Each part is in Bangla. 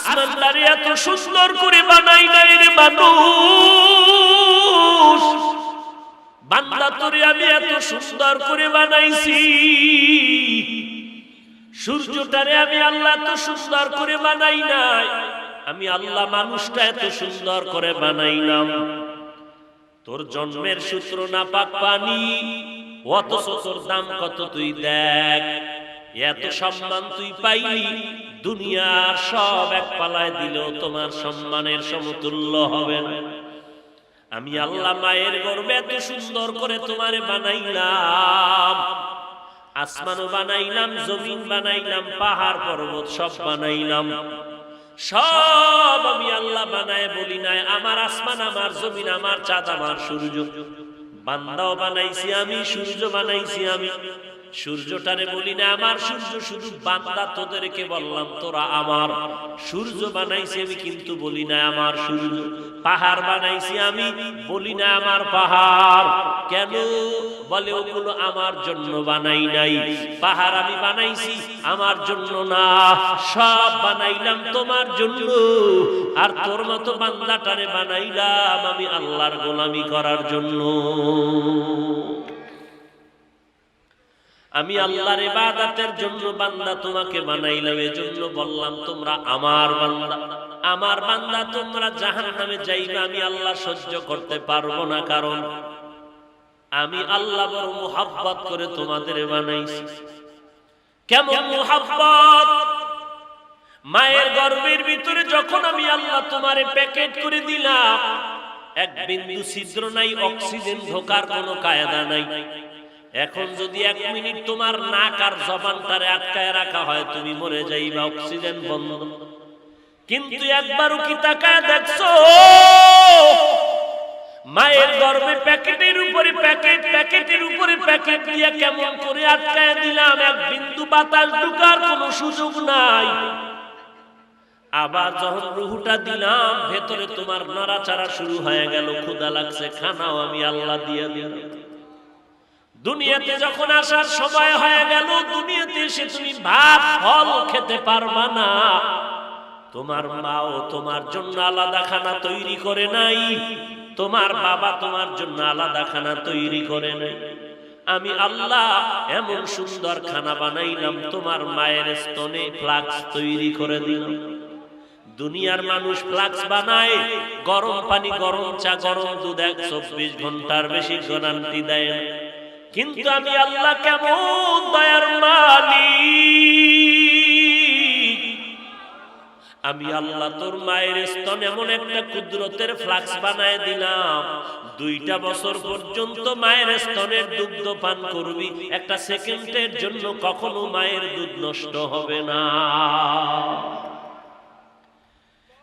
আসমানটারে এত সুন্দর করে বানাই নাই রে মানুষ, বান্দা তোরে আমি এত সুন্দর করে বানাইছি। সূর্যটারে আমি আল্লাহ এত সুন্দর করে বানাই নাই, আমি আল্লাহ মানুষটা এত সুন্দর করে বানাইলাম। তোর জন্মের সূত্র নাপাক পানি, অথচ তোর দাম কত তুই দেখ। এত সম্মান তুই পাইলি, দুনিয়ার সব এক পালায় দিলেও তোমার সম্মানের সমতুল্য হবে না। আমি আল্লাহ মায়ের গর্ভে এত সুন্দর করে তোমারে বানাইলাম, আসমানও বানাইলাম, জমিন বানাইলাম, পাহাড় পর্বত সব বানাইলাম। সব আমি আল্লাহ বানায় বলি নাই আমার আসমান, আমার জমিন, আমার চাঁদ, আমার সূর্য। বান্দাও বানাইছি আমি, সূর্য বানাইছি আমি। সূর্যটারে বলি না আমার সূর্য, শুধু বান্দা তোদেরকে বললাম তোরা আমার। সূর্য বানাইছি আমি, কিন্তু বলি না আমার সূর্য। পাহাড় বানাইছি আমি, বলি না আমার পাহাড়। কেন? বলে ওগুলো আমার জন্য বানাই নাই। পাহাড় আমি বানাইছি আমার জন্য না, সব বানাইলাম তোমার জন্য। আর তোর মতো বান্দাটারে বানাইলাম আমি আল্লাহর গোলামি করার জন্য। আমি আল্লাহর ইবাদতের জন্য বান্দা তোমাকে বানাইলাম, এজন্য বললাম তোমরা আমার বান্দা। আমার বান্দা তোমরা জাহান্নামে যাইবে, আমি আল্লাহ সহ্য করতে পারবো না, কারণ আমি আল্লাহ বড় মুহাব্বত করে তোমাদের বানাইছি। কেমন মুহাব্বত? মায়ের গর্ভের ভিতরে যখন আমি আল্লাহ তোমারে প্যাকেট করে দিলাম, এক বিন্দু ছিদ্র নাই, অক্সিজেন ঢোকার কোনো কায়দা নাই। এখন যদি 1 মিনিট তোমার নাক আর জবানটারে আটকায় রাখা হয়, তুমি মরে যাইবা, অক্সিজেন বন্ধ। কিন্তু একবারও কি তাকায় দেখছো? মায়ের গর্ভে প্যাকেটের উপরে প্যাকেট, প্যাকেটের উপরে প্যাকেট দিয়ে কেমন করে আটকায় দিলাম, এক বিন্দু বাতাস ঢোকার কোনো সুযোগ নাই। আবার যখন রুহটা দিলাম, ভেতরে তোমার নড়াচড়া শুরু হয়ে গেল, ক্ষুধা লাগছে, খানাও আমি আল্লাহ দিয়ে দিলাম। দুনিয়াতে যখন আসার সময় হয়ে গেল, দুনিয়াতে এসে তুমি ভাত ফল খেতে পারবা না। তোমার মাও তোমার জন্য আলাদা খানা তৈরি করে নাই, তোমার বাবা তোমার জন্য আলাদা খানা তৈরি করে নাই। আমি আল্লাহ এমন সুন্দর খানা বানাইলাম, তোমার মায়ের স্তনে ফ্লাক্স তৈরি করে দিলাম। দুনিয়ার মানুষ ফ্লাক্স বানায়, গরম পানি, গরম চা, গরম দুধ 24 ঘন্টার বেশি গ্যারান্টি দেয়। কিন্তু আমি আল্লাহ কেমন দয়ার মালিক, আমি আল্লাহ তোর মায়ের স্তন এমন একটা কুদরতের ফ্লাক্স বানায় দিলাম, 2টা বছর পর্যন্ত মায়ের স্তনের দুগ্ধ পান করবি, একটা সেকেন্ডের জন্য কখনো মায়ের দুধ নষ্ট হবে না।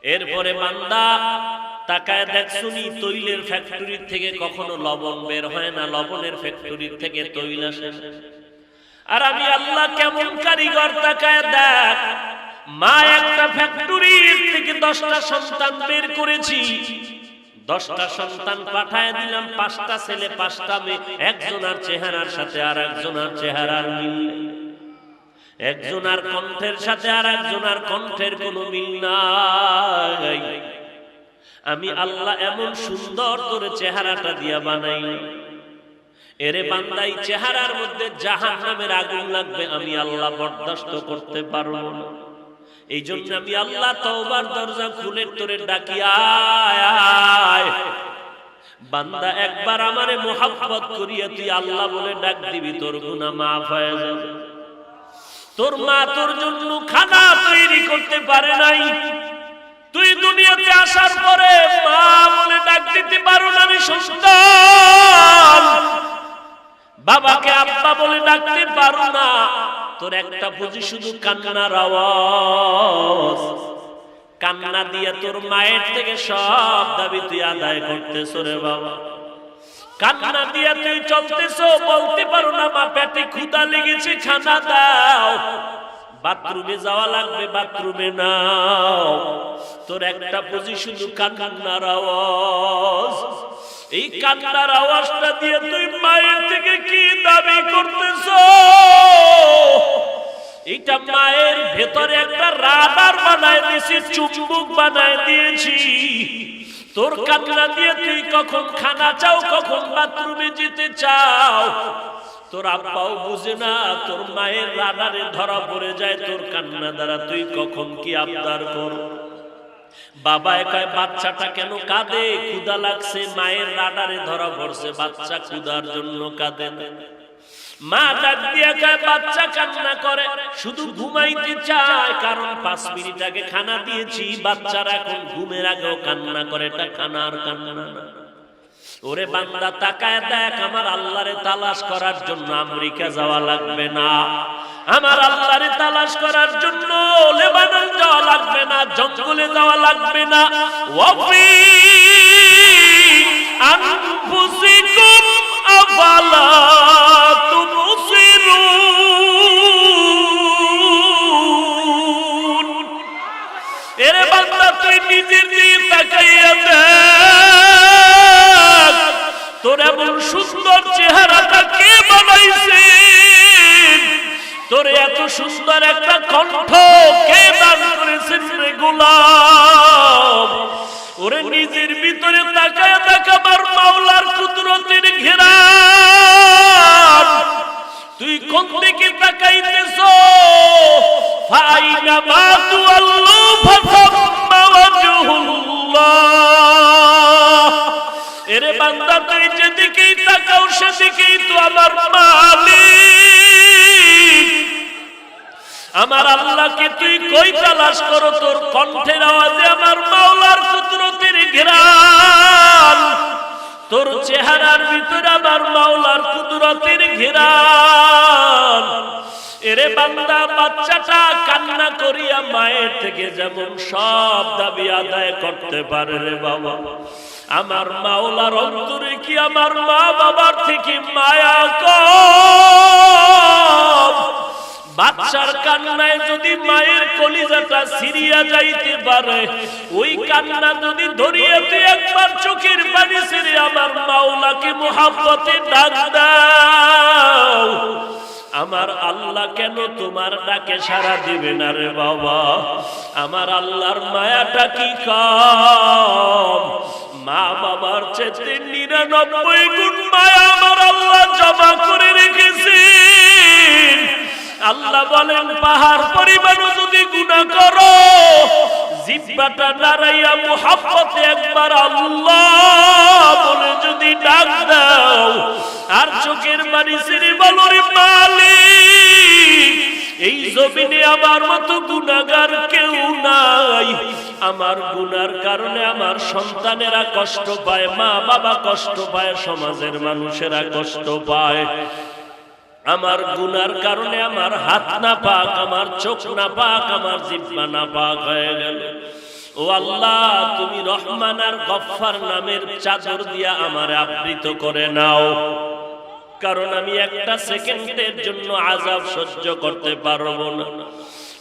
এরপরে বান্দা তাকায় দেখছুনি, তৈলের ফ্যাক্টরি থেকে কখনো লবণ বের হয় না, লবণের ফ্যাক্টরি থেকে তৈল আসে। আর আমি আল্লাহ কেমন কারিগর, তাকায় দেখ, মা একটা ফ্যাক্টরির থেকে 10টা সন্তান বের করেছি, 10টা সন্তান পাঠায় দিলাম, 5টা ছেলে 5টা মেয়ে, একজনের চেহারার সাথে আর একজনের চেহারার মিল নেই, একজনের কণ্ঠের সাথে আর একজনের কণ্ঠের কোনো মিল নাই। আমি আল্লাহ এমন সুন্দর করে চেহারাটা দিয়া বানাই, এরে বান্দাই চেহারার মধ্যে জাহান্নামের আগুন লাগবে, আমি আল্লাহ বরদাস্ত করতে পারবো না। এই জন্য আমি আল্লাহ তওবার দরজা খুলে তোরে ডাকি, আয় আয় বান্দা, একবার আমারে মোহাব্বত করিয়া তুই আল্লাহ বলে ডাক দিবি, তোর গুনাহ মাফ হয়ে যাবে। তোর মা তোর জন্য খানা তৈরি করতে পারে নাই, তুই দুনিয়াতে আসার পরে মা বলে ডাক দিতে পারো না রে সন্তান, বাবাকে আব্বা বলে ডাকতে পারো না। তোর একটা বুঝি শুধু কান্নার আওয়াজ, কান্না দিয়ে তোর মায়ের থেকে সব দাবি তুই আদায় করতেছ রে বাবা। কান্না দিয়ে তুই চলতেছ, বলতে পারো না মা পেটে ক্ষুধা লেগেছে, খানা দাও। বাথরুমে যাওয়া লাগবে, বাথরুমে নাও। তোর একটা বুঝি শুধু কান্নার আওয়াজ। এই কান্নার আওয়াজটা দিয়ে তুই মায়ের থেকে কি দাবি করতেছ? এইটা মায়ের ভেতরে একটা রাডার বানায় দিয়েছি, চুম্বক বানায় দিয়েছি। তোর কান্না দিয়ে তুই কখন খানা চাও, কখন বাথরুমে যেতে চাও, তোর আব্বাও বুঝে না। তোর মায়ের রাডারে ধরা পড়ে যায় তোর কান্না দ্বারা তুই কখন কি আবদার কর। বাবা কয় বাচ্চাটা কেন কাঁদে, ক্ষুধা লাগছে, মায়ের রাডারে ধরা পড়ছে, বাচ্চা ক্ষুধার জন্য কাঁদে না। মা ডাক দিয়ে কয় বাচ্চা কান্না করে শুধু ঘুমাইতে চায়, কারণ 5 মিনিট আগে খানা দিয়েছি, বাচ্চারা এখন ঘুমের আগেও কান্না করে, এটা খানার কান্না না। ওরে বান্দা তাকায় দেখ, আমার আল্লাহরে তালাশ করার জন্য আমেরিকা যাওয়া লাগবে না, আমার আল্লাহরে তালাশ করার জন্য লেবানন যাওয়া লাগবে না, জঙ্গলে যাওয়া লাগবে না। ওয়াফি আনফুসিকুম আফালা তুবসিরুন। এরে বান্দা তুই নিজের দিকে তাকাইয়া দেখ, তোর এমন সুন্দর চেহারাটা কে বানাইছে, তোর এত সুন্দর একটা কণ্ঠ কে দান করেছেন রে গোলাম। ওরে নিজের ভিতরে তাকায় দেখ, আমার মাওলার কুদরতের ঘেরান, তুই কোন দিকে তাকাইতেছ? ফাইনা মা তুআল্লু ফাসাম্মা ওয়াজহুল্লাহ। এরে বান্দা তুই যেদিকেই তাকাও সেদিকেই তো আমার মালিক। আমার আল্লাহকে তুই কই তালাশ করো? তোর কণ্ঠের আওয়াজে আমার মাওলার কুদরতের ঘেরান, তোর চেহারার ভিতরে আমার মাওলার কুদরতের ঘেরান। এরে বান্দা বাচ্চাটা কান্না করিয়া মায়ের থেকে যেমন সব দাবি আদায় করতে পারে রে বাবা, আমার মাওলার অন্তরে কি আমার মা বাবার থেকে মায়া কম? বাচ্চার কান্নায় যদি মায়ের কলিজাটা ছিঁড়িয়া যাইতে পারে, ওই কান্না যদি ধরিয়ে তুই একবার চোখের পানি ছেড়ে আমার মাওলাকে মুহাব্বতে ডাক দাও, আমার আল্লাহ কেন তোমার ডাকে সাড়া দিবে না রে বাবা? আমার আল্লাহর মায়াটা কি কম? মা বাবার চেয়ে 99 গুণ মায়া আমার আল্লাহ জমা করে রেখেছেন। আল্লাহ বলেন পাহাড় পরিমাণও যদি গুনাহ করো, জিহ্বাটা নাড়াইয়া মুহাব্বতে একবার আল্লাহ বলে যদি ডাক দাও, আর চোখের পানি ছেড়ে বলো রে মালিক, এই জমিনে আমার মতো গুনাহগার কেউ নাই, আমার গুনার কারণে আমার সন্তানেরা কষ্ট পায়, মা বাবা কষ্ট পায়, সমাজের মানুষেরা কষ্ট পায়, আমার গুনার কারণে আমার হাত না পাক, আমার চোখ না পাক, আমার জিহ্বা না পাক হয়ে গেল। ও আল্লাহ, তুমি রহমান আর গফফার নামের চাদর দিয়া আমারে আবৃত করে নাও, কারণ আমি একটা সেকেন্ডের জন্য আযাব সহ্য করতে পারবো না।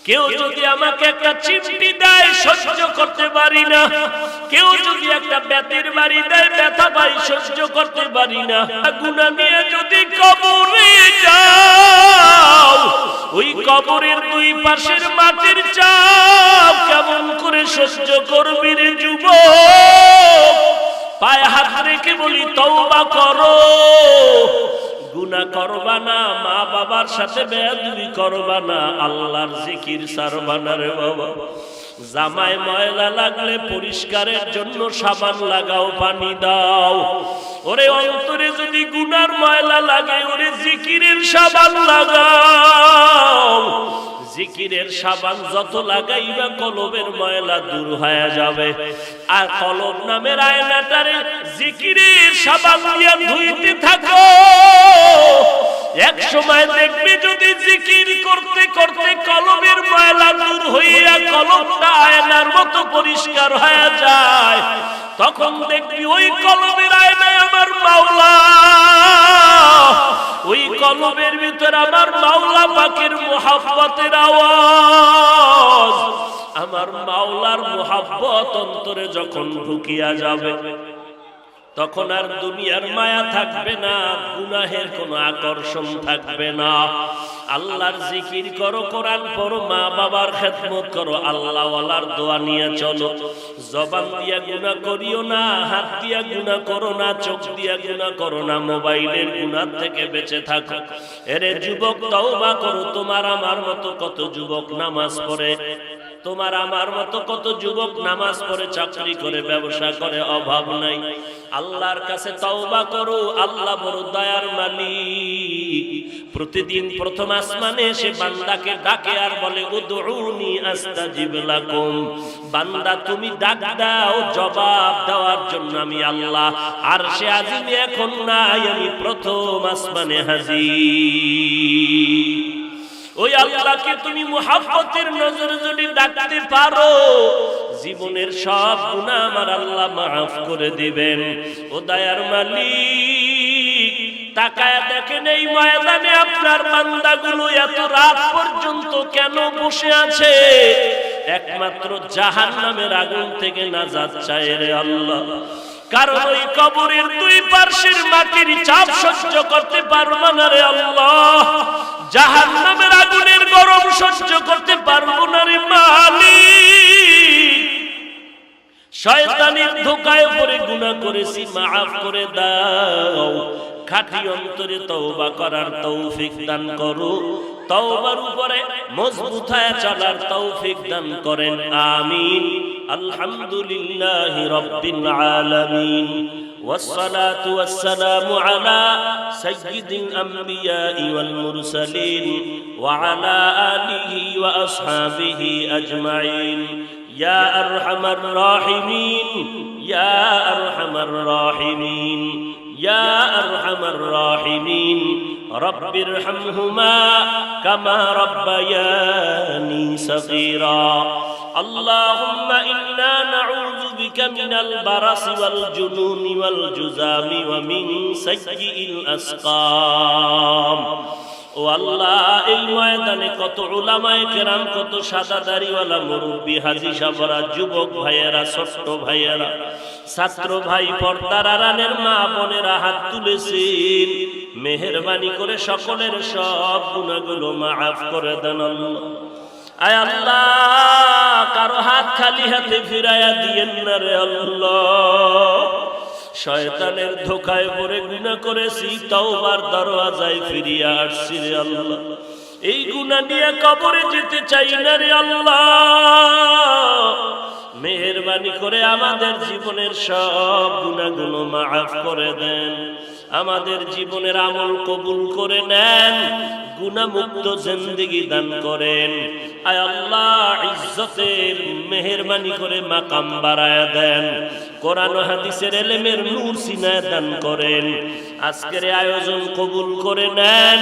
কেউ যদি আমাকে একটা চিমটি দেয় সহ্য করতে পারি না, কেউ যদি একটা বেতের বাড়ি দেয় ব্যথা পাই সহ্য করতে পারি না। গুনাহ নিয়ে যদি কবরে যাও, ওই কবরের দুই পাশের মাটির চাপ কেমন করে সহ্য করবি রে যুবক? পায়ে হাত রেখে বলি তওবা করো, গুনাহ করবা না, মা বাবার সাথে বেয়াদবি করবা না, আল্লাহর জিকির ছাড়বা না রে বাবা। জামায় ময়লা লাগলে পরিষ্কারের জন্য সাবান লাগাও, পানি দাও। ওরে অন্তরে যদি গুনার ময়লা লাগে, ওরে জিকিরের সাবান লাগাও। জিকিরের সাবান যত লাগাইবা কলবের ময়লা দূর হয়ে যাবে। আর কলব নামের আয়নাটারে জিকিরের সাবান দিয়ে ধুইতে থাকো। এক সময় দেখবি যদি জিকির করতে করতে কলবের ময়লা দূর হইয়া কলবটা আয়নার মতো পরিষ্কার হয়ে যায়, তখন দেখবি ওই কলবের আয়নায় আমার মাওলা, ওই কলবের ভিতর আমার মাওলা পাকের মুহাব্বতের আওয়াজ। আমার মাওলার মুহাব্বত অন্তরে যখন ঢুকিয়া যাবে, তখন আর দুনিয়ার মায়া থাকবে না, গুনাহের কোনো আকর্ষণ থাকবে না। আল্লাহর জিকির করো, কোরআন পড়ো, মা বাবার খেদমত করো, আল্লাহ ওয়ালার দোয়া নিয়ে চলো। জবান দিয়া গুনাহ করিও না, হাত দিয়া গুনাহ করো না, চোখ দিয়া গুনাহ করো না, মোবাইলের গুনাহ থেকে বেঁচে থাকো। এরে যুবক, তওবা করো। তোমার আমার মতো কত যুবক নামাজ পড়ে, তোমার আমার মতো কত যুবক নামাজ পড়ে, চাকরি করে, ব্যবসা করে, অভাব নাই। আল্লাহর কাছে তওবা করো। আল্লাহ বড় দয়ার মালিক। প্রতিদিন প্রথম আসমানে এসে বান্দাকে ডাকে আর বলে, উদউনি আস্তাজিব লাকুম। বান্দা তুমি ডাক দাও, জবাব দেওয়ার জন্য আমি আল্লাহ আরশে আজিমে এখন নাই, আমি প্রথম আসমানে হাজির। ওই আল্লাহকে তুমি মুহাব্বতের নজরে যদি ডাকতে পারো, জীবনের সব গুনাহ আমার আল্লাহ মাফ করে দিবেন। ও দয়ার মালিক, তাকায় দেখেন এই ময়দানে আপনার বান্দাগুলো এত রাত পর্যন্ত কেন বসে আছে? একমাত্র জাহান্নামের আগুন থেকে নাজাত চায় রে আল্লাহ। কারণ ওই কবরের দুই পার্শ্বের মাটির চাপ সহ্য করতে পারবো না রে আল্লাহ, জাহান্নামের আগুনের গরম সহ্য করতে পারবো না রে মালিক। শয়তানের ধোঁকায় পড়ে গুনাহ করেছি, মাফ করে দাও। খাঁটি অন্তরে তওবা করার তৌফিক দান করো, তওবার উপরে মজবুত হয়ে চলার তৌফিক দান করেন, আমিন। আলহামদুলিল্লাহি রাব্বিল আলামিন, والصلاة والسلام على سيد الأنبياء والمرسلين وعلى آله وأصحابه أجمعين يا أرحم الراحمين يا أرحم الراحمين يا أرحم الراحمين رب ارحمهما كما ربياني صغيرا اللهم إنا نعوذ بك من البرص والجنون والجذام ومن سيء الأسقام। ও আল্লাহ, এই ময়দানে কত উলামায়ে কেরাম, কত সাদা দাড়িওয়ালা মুরব্বী, হাজী সাহেবরা, যুবক ভাইয়েরা, ছোট্ট ভাইয়েরা, ছাত্র ভাই, পর্দার আড়ালের মা বোনেরা হাত তুলেছেন। মেহেরবানি করে সকলের সব গুনাহগুলো মাফ করে দেন আল্লাহ। আয় আল্লাহ, কারো হাত খালি হাতে ফিরাইয়া দিয়েন না রে আল্লাহ। শয়তানের ধোঁকায় পড়ে গুনাহ করেছি, তওবার দরওয়াজায় ফিরিয়ে আসছি রে আল্লাহ। এই গুনাহ নিয়ে কবরে যেতে চাই না রে আল্লাহ। মেহেরবানি করে আমাদের জীবনের সব গুনাহগুলো মাফ করে দেন, আমাদের জীবনের আমল কবুল করে নেন, গুনাহমুক্ত জিন্দেগি দান করেন। আয় আল্লাহ, ইজ্জতের মেহেরবানি করে মাকাম বাড়ায়া দেন, কোরআন ও হাদিসের ইলমের নূর সিনায় দান করেন। আজকের আয়োজন কবুল করে নেন।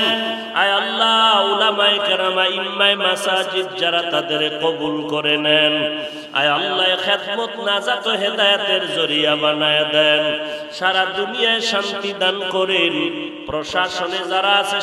আয় আল্লাহ, উলামায়ে কেরাম, ইমামে মাসাজিদ যারা, তাদের কবুল করে নেন। আয় আল্লাহ, খেদমত নাজাত ও হেদায়েতের জরিয়া বানায়া দেন। সারা দুনিয়ায় শান্তি দান করেন। প্রশাসনে যারা আছে